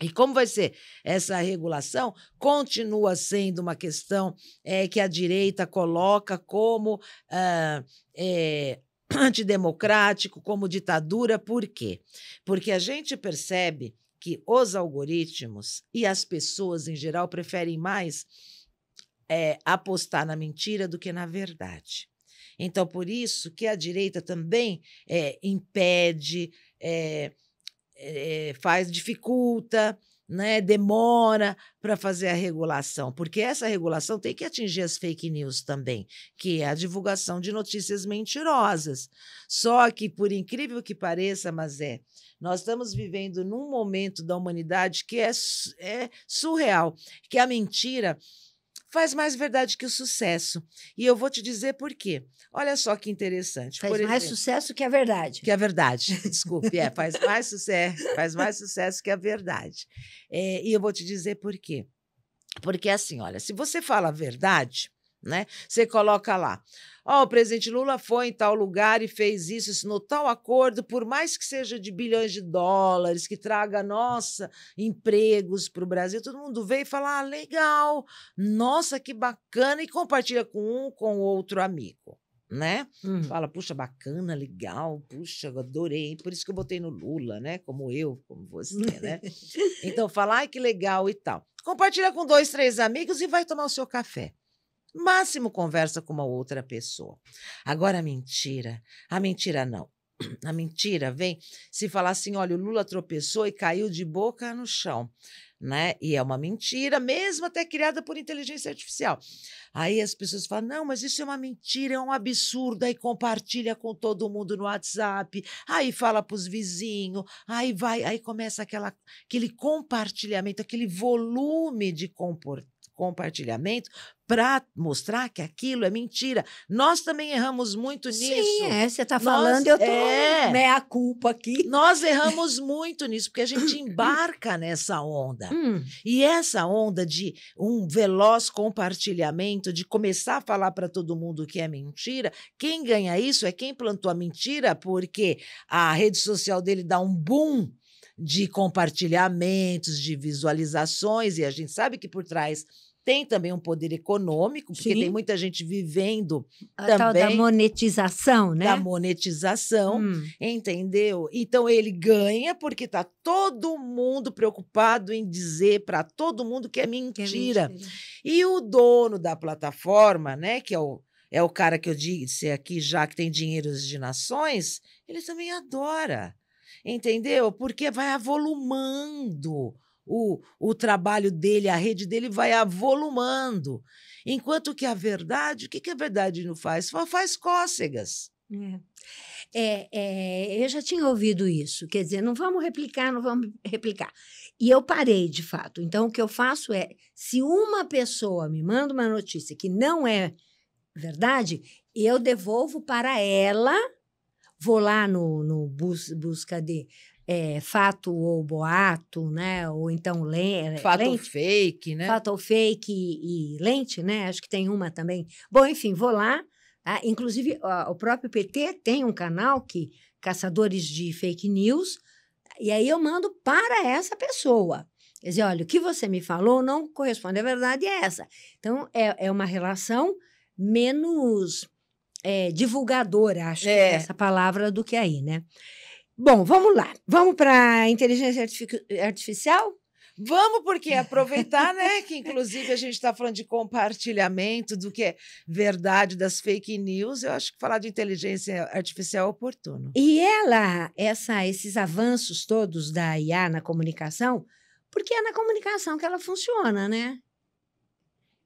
e como vai ser essa regulação, continua sendo uma questão que a direita coloca como antidemocrático, como ditadura. Por quê? Porque a gente percebe que os algoritmos e as pessoas, em geral, preferem mais apostar na mentira do que na verdade. Então, por isso que a direita também impede, dificulta, né, demora para fazer a regulação, porque essa regulação tem que atingir as fake news também, que é a divulgação de notícias mentirosas. Só que, por incrível que pareça, nós estamos vivendo num momento da humanidade que é surreal, que a mentira faz mais verdade que o sucesso. E eu vou te dizer por quê. Olha só que interessante. Faz mais sucesso que a verdade. Que a verdade, desculpe. Faz mais sucesso que a verdade. E eu vou te dizer por quê. Porque, assim, olha, se você fala a verdade, né, você coloca lá, o presidente Lula foi em tal lugar e fez isso, assinou tal acordo, por mais que seja de bilhões de dólares, que traga, empregos para o Brasil, todo mundo vê e fala, legal, nossa, que bacana, e compartilha com o outro amigo, né? Fala, puxa, bacana, legal, puxa, adorei, por isso que eu botei no Lula, né? Como você, né? Então, fala, que legal e tal. Compartilha com 2, 3 amigos e vai tomar o seu café. Máximo conversa com uma outra pessoa. Agora, a mentira não. A mentira vem se falar assim, olha, o Lula tropeçou e caiu de boca no chão, né? E é uma mentira, mesmo até criada por inteligência artificial. Aí as pessoas falam, não, mas isso é uma mentira, é um absurdo, aí compartilha com todo mundo no WhatsApp, aí fala para os vizinhos, aí começa aquele compartilhamento, aquele volume de compartilhamento para mostrar que aquilo é mentira. Nós também erramos muito nisso. Sim, você está falando, eu estou meia culpa aqui. Nós erramos muito nisso, porque a gente embarca nessa onda. E essa onda de um veloz compartilhamento, de começar a falar para todo mundo que é mentira, quem ganha isso é quem plantou a mentira, porque a rede social dele dá um boom de compartilhamentos, de visualizações, e a gente sabe que por trás tem também um poder econômico, porque tem muita gente vivendo também. Tal da monetização, né? Da monetização, entendeu? Então, ele ganha porque está todo mundo preocupado em dizer para todo mundo que é mentira. E o dono da plataforma, né, que é o cara que eu disse aqui já, que tem dinheiros de nações, ele também adora, entendeu? Porque vai avolumando o trabalho dele, a rede dele vai avolumando. Enquanto que a verdade, o que a verdade não faz? Faz cócegas. Eu já tinha ouvido isso, quer dizer, não vamos replicar. E eu parei, de fato. Então, o que eu faço é, se uma pessoa me manda uma notícia que não é verdade, eu devolvo para ela, vou lá no busca de fato ou boato, né? Ou então fato lente, ou fake, né? Fato ou fake e lente, né? Acho que tem uma também. Bom, enfim, vou lá. Inclusive, o próprio PT tem um canal que Caçadores de Fake News. E aí eu mando para essa pessoa. Quer dizer, olha, o que você me falou não corresponde à verdade, é essa. Então, é uma relação menos divulgadora, acho que é essa palavra, do que aí, né? Bom, vamos lá. Vamos para a inteligência artificial? Vamos, porque aproveitar, né, que inclusive a gente está falando de compartilhamento do que é verdade das fake news, eu acho que falar de inteligência artificial é oportuno. E esses avanços todos da IA na comunicação, porque é na comunicação que ela funciona, né?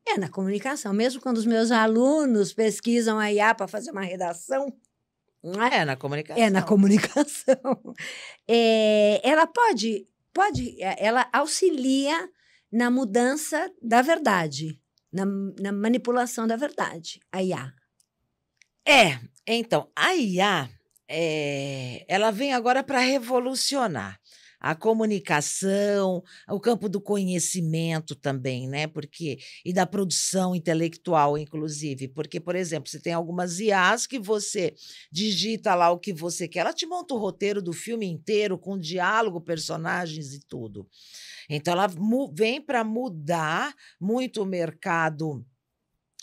É na comunicação. Mesmo quando os meus alunos pesquisam a IA para fazer uma redação, não é? É na comunicação. É na comunicação. Ela ela auxilia na mudança da verdade, na manipulação da verdade, a IA. Então, a IA, ela vem agora para revolucionar a comunicação, o campo do conhecimento também, né? E da produção intelectual, inclusive. Porque, por exemplo, você tem algumas IAs que você digita lá o que você quer, ela te monta o roteiro do filme inteiro, com diálogo, personagens e tudo. Então, ela vem para mudar muito o mercado,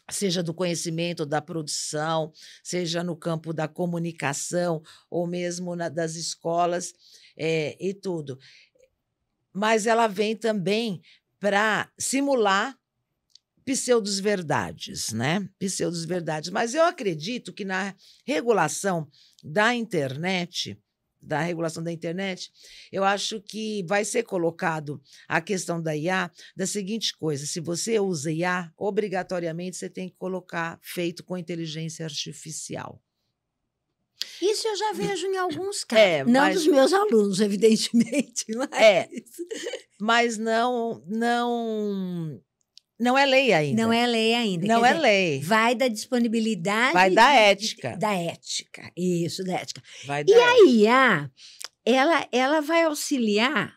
seja do conhecimento, da produção, seja no campo da comunicação, ou mesmo das escolas, e tudo. Mas ela vem também para simular pseudos-verdades, né? Pseudos-verdades. Mas eu acredito que na regulação da internet, eu acho que vai ser colocado a questão da IA da seguinte coisa: se você usa IA, obrigatoriamente você tem que colocar feito com inteligência artificial. Isso eu já vejo em alguns casos. Não dos meus alunos, evidentemente. Mas não é lei ainda. Não é lei ainda. Não é lei. Vai da disponibilidade. Vai da ética. Da ética. Isso, da ética. Vai da ética. A IA, ela vai auxiliar.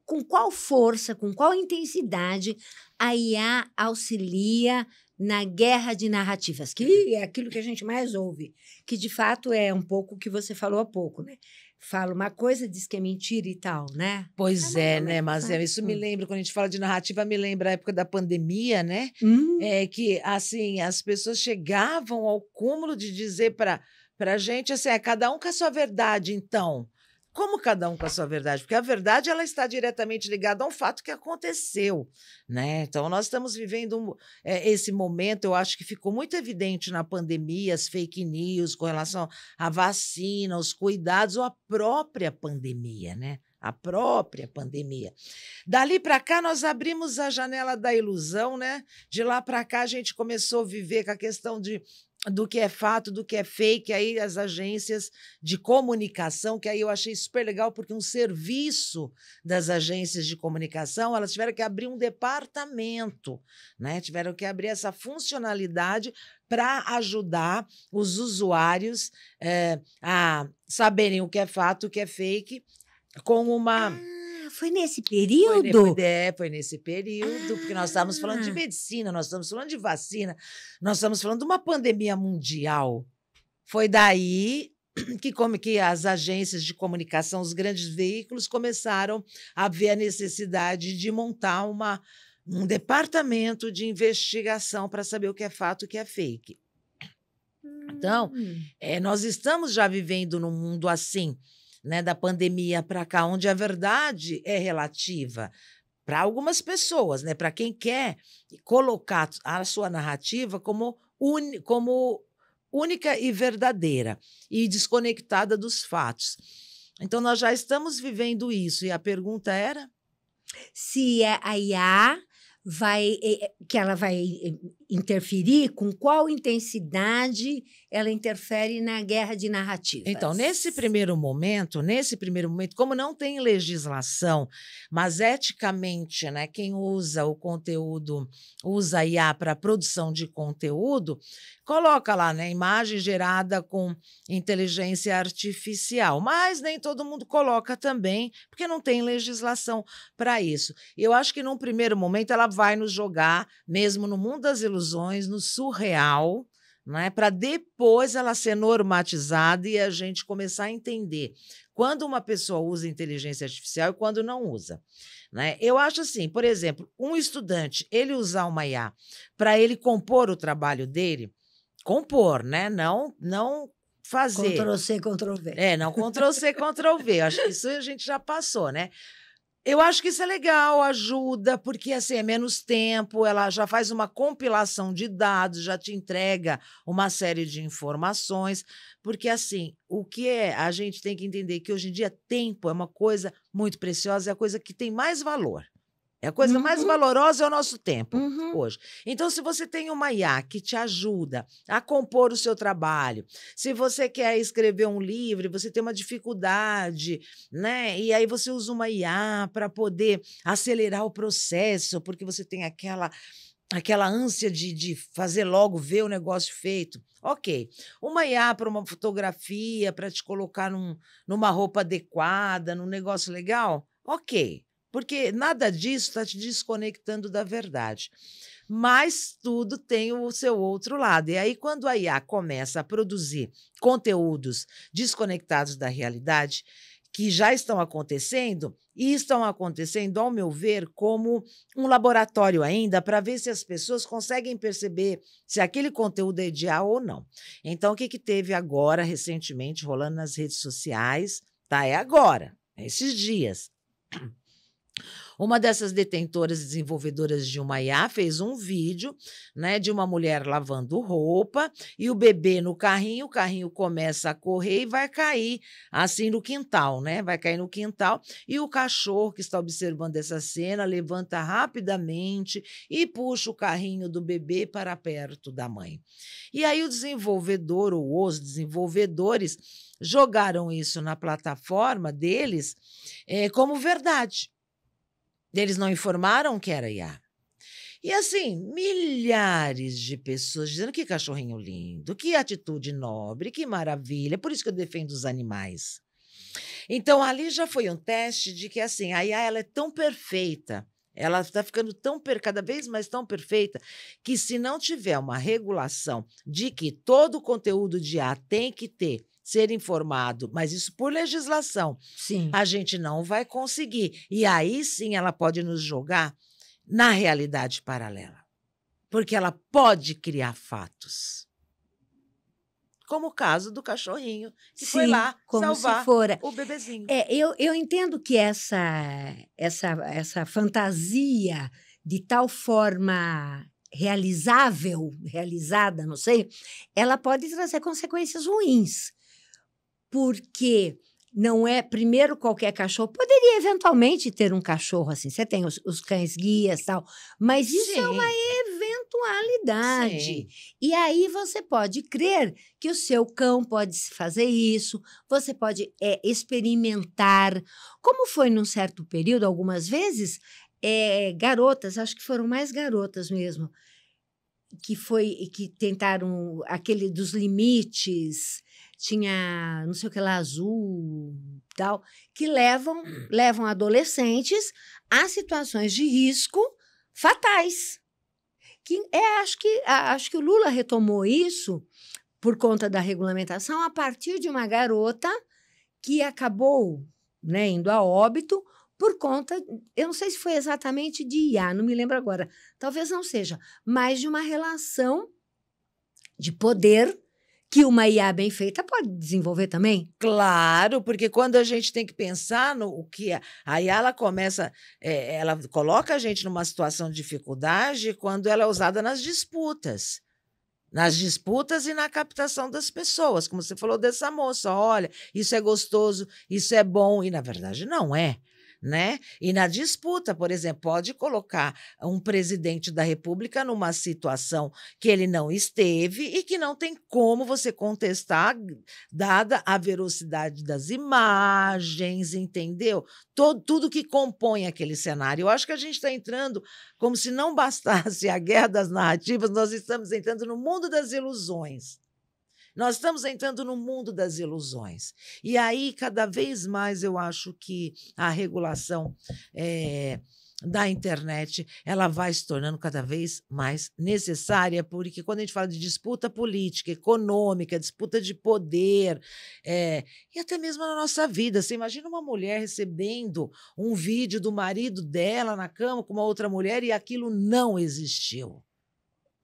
Com qual força, com qual intensidade a IA auxilia na guerra de narrativas, que é aquilo que a gente mais ouve, que de fato é um pouco o que você falou há pouco, né? Fala uma coisa, diz que é mentira e tal, né? Pois né? Mas isso me lembra, quando a gente fala de narrativa, me lembra a época da pandemia, né? Que, assim, as pessoas chegavam ao cúmulo de dizer para a gente, assim, cada um com a sua verdade, então. Como cada um com a sua verdade? Porque a verdade, ela está diretamente ligada a um fato que aconteceu, né? Então, nós estamos vivendo esse momento, eu acho que ficou muito evidente na pandemia, as fake news com relação à vacina, os cuidados, ou a própria pandemia, né? A própria pandemia. Dali para cá, nós abrimos a janela da ilusão, né? De lá para cá, a gente começou a viver com a questão do que é fato, do que é fake, aí as agências de comunicação, que aí eu achei super legal, porque um serviço das agências de comunicação, elas tiveram que abrir um departamento, né? Tiveram que abrir essa funcionalidade para ajudar os usuários a saberem o que é fato, o que é fake, com uma... Foi nesse período? Foi nesse período, porque nós estávamos falando de medicina, nós estamos falando de vacina, nós estamos falando de uma pandemia mundial. Foi daí que as agências de comunicação, os grandes veículos, começaram a ver a necessidade de montar um departamento de investigação para saber o que é fato e o que é fake. Então, nós estamos já vivendo num mundo assim, né, da pandemia para cá, onde a verdade é relativa para algumas pessoas, né, para quem quer colocar a sua narrativa como única e verdadeira e desconectada dos fatos. Então, nós já estamos vivendo isso. E a pergunta era? Se a IA que ela vai interferir, com qual intensidade ela interfere na guerra de narrativas? Então, nesse primeiro momento, como não tem legislação, mas eticamente, né, quem usa o conteúdo, usa a IA para produção de conteúdo, coloca lá, né, imagem gerada com inteligência artificial, mas nem todo mundo coloca também, porque não tem legislação para isso. Eu acho que num primeiro momento ela vai nos jogar, mesmo no mundo das ilusões, no surreal, não é? Para depois ela ser normatizada e a gente começar a entender quando uma pessoa usa inteligência artificial e quando não usa. Né? Eu acho assim, por exemplo, um estudante, ele usar uma IA para ele compor o trabalho dele, compor, né? Não fazer. Ctrl+C, Ctrl+V. Não Ctrl+C, Ctrl+V. Acho que isso a gente já passou, né? Eu acho que isso é legal, ajuda, porque assim, é menos tempo, ela já faz uma compilação de dados, já te entrega uma série de informações, porque assim, o que a gente tem que entender que hoje em dia tempo é uma coisa muito preciosa, é a coisa que tem mais valor. É a coisa mais valorosa é o nosso tempo hoje. Então, se você tem uma IA que te ajuda a compor o seu trabalho, se você quer escrever um livro, você tem uma dificuldade, né? E aí você usa uma IA para poder acelerar o processo, porque você tem aquela ânsia de fazer logo, ver o negócio feito. Ok. Uma IA para uma fotografia, para te colocar numa roupa adequada, num negócio legal? Ok. Porque nada disso está te desconectando da verdade. Mas tudo tem o seu outro lado. E aí, quando a IA começa a produzir conteúdos desconectados da realidade, que já estão acontecendo, e estão acontecendo, ao meu ver, como um laboratório ainda, para ver se as pessoas conseguem perceber se aquele conteúdo é de IA ou não. Então, o que teve agora, recentemente, rolando nas redes sociais? Tá, é agora, é esses dias. Uma dessas detentoras e desenvolvedoras de uma IA fez um vídeo, né, de uma mulher lavando roupa e o bebê no carrinho, o carrinho começa a correr e vai cair assim no quintal, né? Vai cair no quintal e o cachorro que está observando essa cena levanta rapidamente e puxa o carrinho do bebê para perto da mãe. E aí o desenvolvedor ou os desenvolvedores jogaram isso na plataforma deles como verdade. Eles não informaram que era IA. E assim, milhares de pessoas dizendo que cachorrinho lindo, que atitude nobre, que maravilha, por isso que eu defendo os animais. Então, ali já foi um teste de que assim, a IA ela é tão perfeita, ela está ficando cada vez mais tão perfeita, que se não tiver uma regulação de que todo o conteúdo de IA tem que ser informado, mas isso por legislação, Sim. A gente não vai conseguir. E aí sim ela pode nos jogar na realidade paralela, porque ela pode criar fatos. Como o caso do cachorrinho que foi lá salvar o bebezinho. Eu entendo que essa fantasia de tal forma realizada, não sei, ela pode trazer consequências ruins. Porque não é, primeiro, qualquer cachorro. Poderia, eventualmente, ter um cachorro assim. Você tem os cães guias e tal. Mas isso é uma eventualidade. Sim. E aí você pode crer que o seu cão pode fazer isso. Você pode experimentar. Como foi num certo período, algumas vezes, garotas, acho que foram mais garotas mesmo, que tentaram aquele dos limites, tinha não sei o que lá, azul, tal, que levam adolescentes a situações de risco fatais. Acho que o Lula retomou isso por conta da regulamentação a partir de uma garota que acabou, né, indo a óbito por conta, eu não sei se foi exatamente de IA, não me lembro agora, talvez não seja, mas de uma relação de poder que uma IA bem feita pode desenvolver também. Claro, porque quando a gente tem que pensar no que a IA ela começa, ela coloca a gente numa situação de dificuldade quando ela é usada nas disputas e na captação das pessoas, como você falou dessa moça, olha, isso é gostoso, isso é bom, e na verdade não é. Né? E na disputa, por exemplo, pode colocar um presidente da República numa situação que ele não esteve e que não tem como você contestar, dada a velocidade das imagens, entendeu? Tudo que compõe aquele cenário. Eu acho que a gente está entrando, como se não bastasse a guerra das narrativas, nós estamos entrando no mundo das ilusões. Nós estamos entrando no mundo das ilusões. E aí, cada vez mais, eu acho que a regulação da internet, ela vai se tornando cada vez mais necessária, porque quando a gente fala de disputa política, econômica, disputa de poder, e até mesmo na nossa vida, você imagina uma mulher recebendo um vídeo do marido dela na cama com uma outra mulher e aquilo não existiu.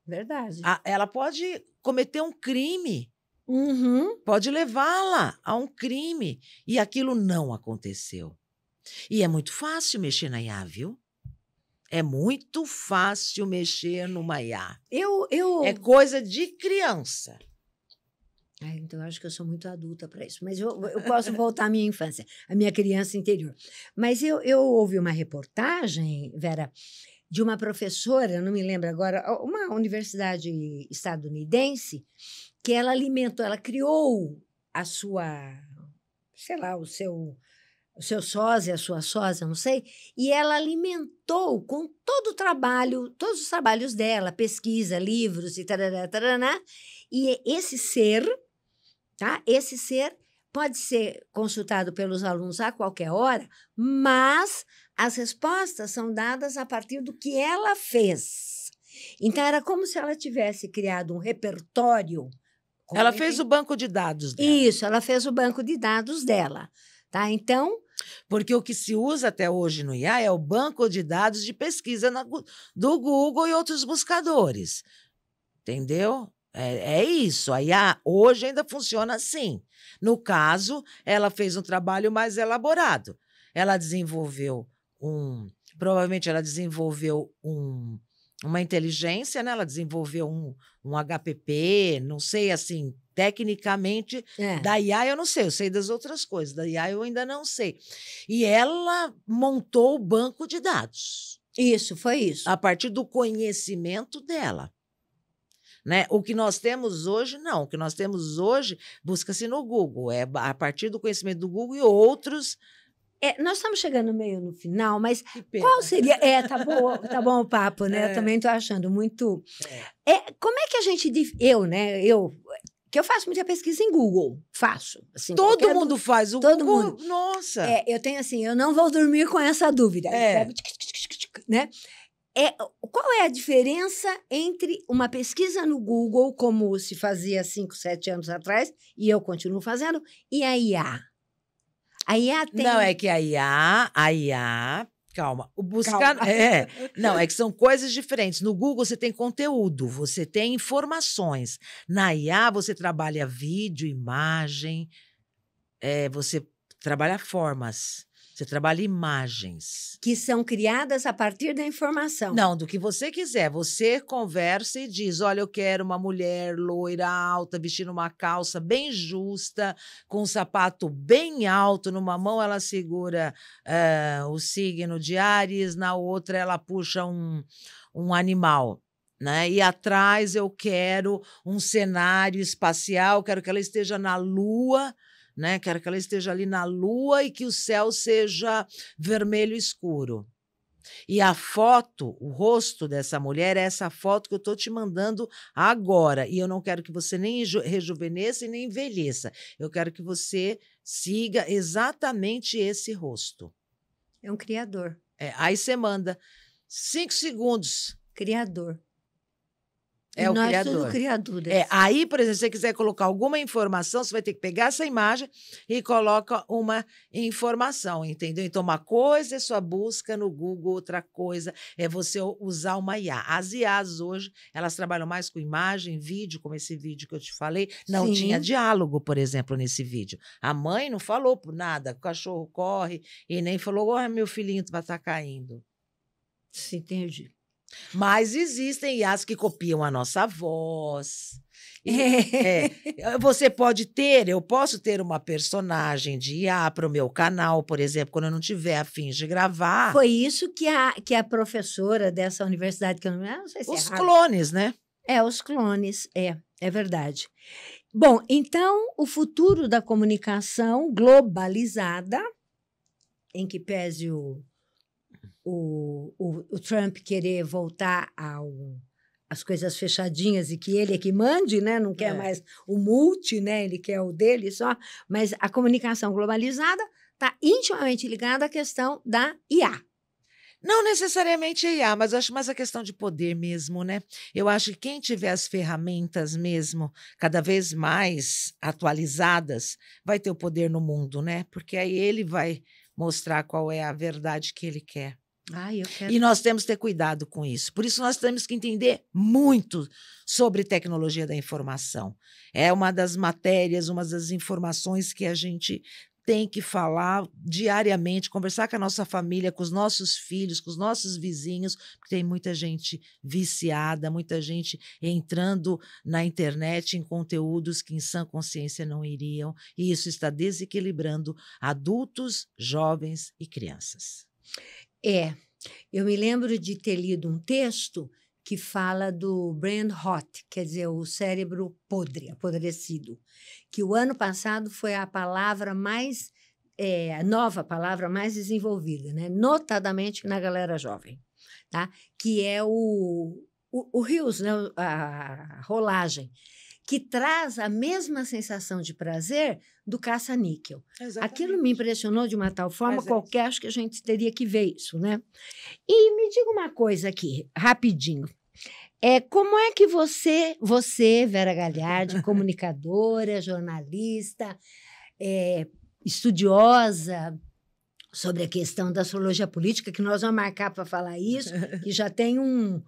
Verdade. Ela pode cometer um crime, Uhum. pode levá-la a um crime, e aquilo não aconteceu. E é muito fácil mexer na IA, viu? É muito fácil mexer numa IA. É coisa de criança. Então, eu acho que eu sou muito adulta para isso. Mas eu posso voltar à minha infância, à minha criança interior. Mas eu ouvi uma reportagem, Vera, de uma professora, não me lembro agora, uma universidade estadunidense, que ela criou a sua, sei lá, o seu sósia, a sua sósia, não sei, e ela alimentou com todo o trabalho, todos os trabalhos dela, pesquisa, livros e tarará, tarará, e esse ser, tá? Esse ser pode ser consultado pelos alunos a qualquer hora, mas as respostas são dadas a partir do que ela fez. Então, era como se ela tivesse criado um repertório. Ela fez o banco de dados dela. Isso, ela fez o banco de dados dela. Tá? Então, porque o que se usa até hoje no IA é o banco de dados de pesquisa do Google e outros buscadores. Entendeu? É isso. A IA hoje ainda funciona assim. No caso, ela fez um trabalho mais elaborado. Ela desenvolveu provavelmente ela desenvolveu uma inteligência, né? Ela desenvolveu um HPP, não sei, assim, tecnicamente, da IA eu não sei, eu sei das outras coisas, da IA eu ainda não sei. E ela montou o banco de dados. Isso, foi isso. A partir do conhecimento dela. Né? O que nós temos hoje, não. O que nós temos hoje busca-se no Google. É a partir do conhecimento do Google e outros. Nós estamos chegando meio no final, mas qual seria... tá bom o papo, né? Eu também estou achando muito... como é que a gente... Que eu faço muita pesquisa em Google. Faço. Assim, todo mundo faz. O todo Google, mundo. Nossa! Eu tenho assim, eu não vou dormir com essa dúvida. Né? Qual é a diferença entre uma pesquisa no Google, como se fazia 5, 7 anos atrás, e eu continuo fazendo, e a IA? A IA tem... Não, é que a IA... Calma. Não, é que são coisas diferentes. No Google você tem conteúdo, você tem informações. Na IA você trabalha vídeo, imagem, você trabalha formas. Você trabalha imagens. Que são criadas a partir da informação. Não, do que você quiser. Você conversa e diz, olha, eu quero uma mulher loira, alta, vestindo uma calça bem justa, com um sapato bem alto. Numa mão ela segura o signo de Áries, na outra ela puxa um animal. Né? E atrás eu quero um cenário espacial, quero que ela esteja na Lua, né? Quero que ela esteja ali na Lua e que o céu seja vermelho escuro. E a foto, o rosto dessa mulher é essa foto que eu estou te mandando agora. E eu não quero que você nem rejuvenesça e nem envelheça. Eu quero que você siga exatamente esse rosto. É um criador. Aí você manda 5 segundos. Criador. É o criador. Tudo criador. Aí, por exemplo, se você quiser colocar alguma informação, você vai ter que pegar essa imagem e coloca uma informação, entendeu? Então, uma coisa é sua busca no Google, outra coisa é você usar uma IA. As IAs hoje, elas trabalham mais com imagem, vídeo, como esse vídeo que eu te falei. Não tinha diálogo, por exemplo, nesse vídeo. A mãe não falou por nada, o cachorro corre e nem falou, meu filhinho vai estar caindo. Sim, entendi. Mas existem IAs que copiam a nossa voz. Você pode ter, eu posso ter uma personagem de IA para o meu canal, por exemplo, quando eu não tiver a fim de gravar. Foi isso que a professora dessa universidade, que eu não sei se os clones, né? Os clones, é verdade. Bom, então, o futuro da comunicação globalizada, em que pese o Trump querer voltar às coisas fechadinhas e que ele é que mande, né? Não quer mais o multi, né? Ele quer o dele só. Mas a comunicação globalizada está intimamente ligada à questão da IA. Não necessariamente IA, mas acho mais a questão de poder mesmo, né? Eu acho que quem tiver as ferramentas mesmo cada vez mais atualizadas vai ter o poder no mundo, né? Porque aí ele vai mostrar qual é a verdade que ele quer. Ai, eu quero. E nós temos que ter cuidado com isso. Por isso, nós temos que entender muito sobre tecnologia da informação. É uma das matérias, uma das informações que a gente tem que falar diariamente, conversar com a nossa família, com os nossos filhos, com os nossos vizinhos, porque tem muita gente viciada, muita gente entrando na internet em conteúdos que em sã consciência não iriam, e isso está desequilibrando adultos, jovens e crianças. Eu me lembro de ter lido um texto que fala do brain rot, quer dizer, o cérebro podre, apodrecido, que o ano passado foi a palavra mais, a nova palavra mais desenvolvida, né? Notadamente na galera jovem, tá? Que é o rios, né? A rolagem, que traz a mesma sensação de prazer do caça-níquel. Aquilo me impressionou de uma tal forma, qualquer, acho que a gente teria que ver isso, né? E me diga uma coisa aqui, rapidinho. Como é que você, Vera Galhardi, comunicadora, jornalista, estudiosa sobre a questão da astrologia política, que nós vamos marcar para falar isso, que já tem um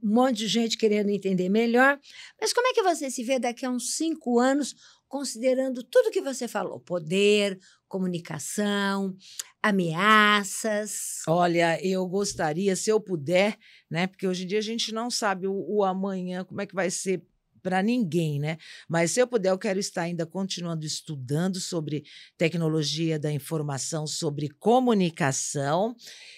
monte de gente querendo entender melhor. Mas como é que você se vê daqui a uns 5 anos, considerando tudo que você falou? Poder, comunicação, ameaças. Olha, eu gostaria, se eu puder, né? Porque hoje em dia a gente não sabe o amanhã, como é que vai ser para ninguém, né? Mas se eu puder, eu quero estar ainda continuando estudando sobre tecnologia da informação, sobre comunicação,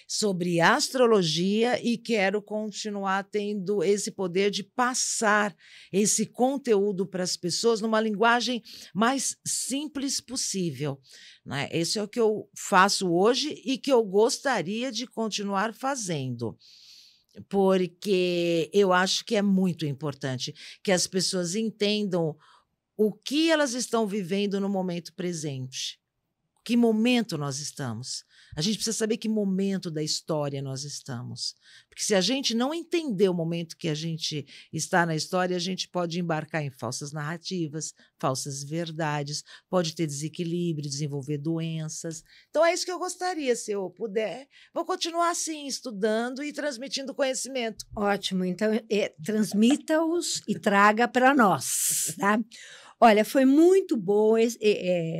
sobre astrologia e quero continuar tendo esse poder de passar esse conteúdo para as pessoas numa linguagem mais simples possível, né? Esse é o que eu faço hoje e que eu gostaria de continuar fazendo. Porque eu acho que é muito importante que as pessoas entendam o que elas estão vivendo no momento presente. Que momento nós estamos? A gente precisa saber que momento da história nós estamos. Porque se a gente não entender o momento que a gente está na história, a gente pode embarcar em falsas narrativas, falsas verdades, pode ter desequilíbrio, desenvolver doenças. Então é isso que eu gostaria, se eu puder. Vou continuar assim, estudando e transmitindo conhecimento. Ótimo, então transmita-os e traga para nós, tá? Olha, foi muito bom,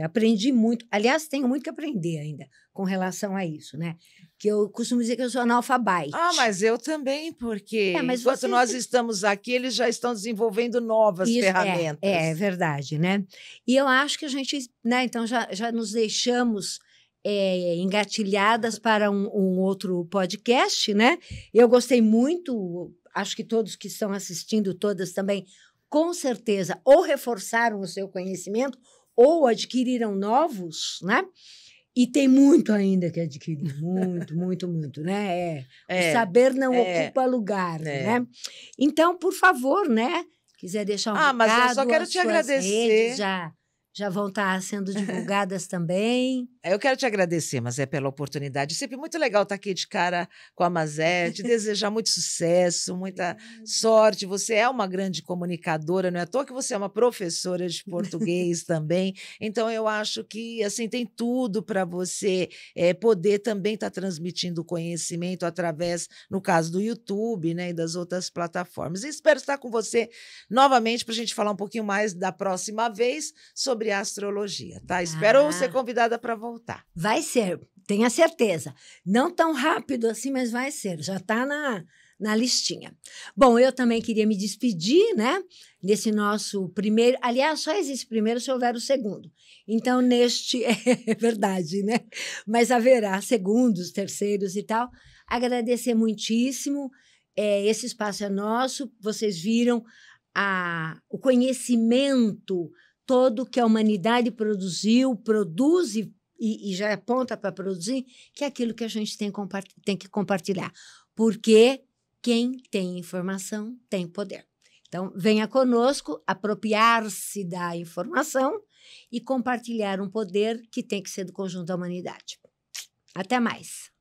aprendi muito. Aliás, tenho muito que aprender ainda com relação a isso, né? Que eu costumo dizer que eu sou analfabete. Mas eu também, porque enquanto nós estamos aqui, eles já estão desenvolvendo novas ferramentas. É verdade, né? E eu acho que a gente, né? Então, já nos deixamos engatilhadas para um outro podcast, né? Eu gostei muito, acho que todos que estão assistindo, todas também, com certeza, ou reforçaram o seu conhecimento ou adquiriram novos, né? E tem muito ainda que adquirir, muito, né? O saber não ocupa lugar, né? Então, por favor, né? Quiser deixar um recado, mas eu só quero te agradecer. Redes já vão estar sendo divulgadas também. Eu quero te agradecer, Mazé, pela oportunidade. Sempre muito legal estar aqui de cara com a Mazé, te desejar muito sucesso, muita sorte. Você é uma grande comunicadora, não é à toa que você é uma professora de português também. Então, eu acho que assim tem tudo para você poder também estar transmitindo conhecimento através, no caso do YouTube, né, e das outras plataformas. E espero estar com você novamente para a gente falar um pouquinho mais da próxima vez sobre astrologia, tá? Espero ser convidada para voltar. Vai ser, tenha certeza. Não tão rápido assim, mas vai ser. Já está na listinha. Bom, eu também queria me despedir, né? Desse nosso primeiro... Aliás, só existe primeiro se houver o segundo. Então, neste... É verdade, né? Mas haverá segundos, terceiros e tal. Agradecer muitíssimo. Esse espaço é nosso. Vocês viram o conhecimento todo que a humanidade produziu, produz e já aponta para produzir, que é aquilo que a gente tem que compartilhar. Porque quem tem informação tem poder. Então, venha conosco apropriar-se da informação e compartilhar um poder que tem que ser do conjunto da humanidade. Até mais.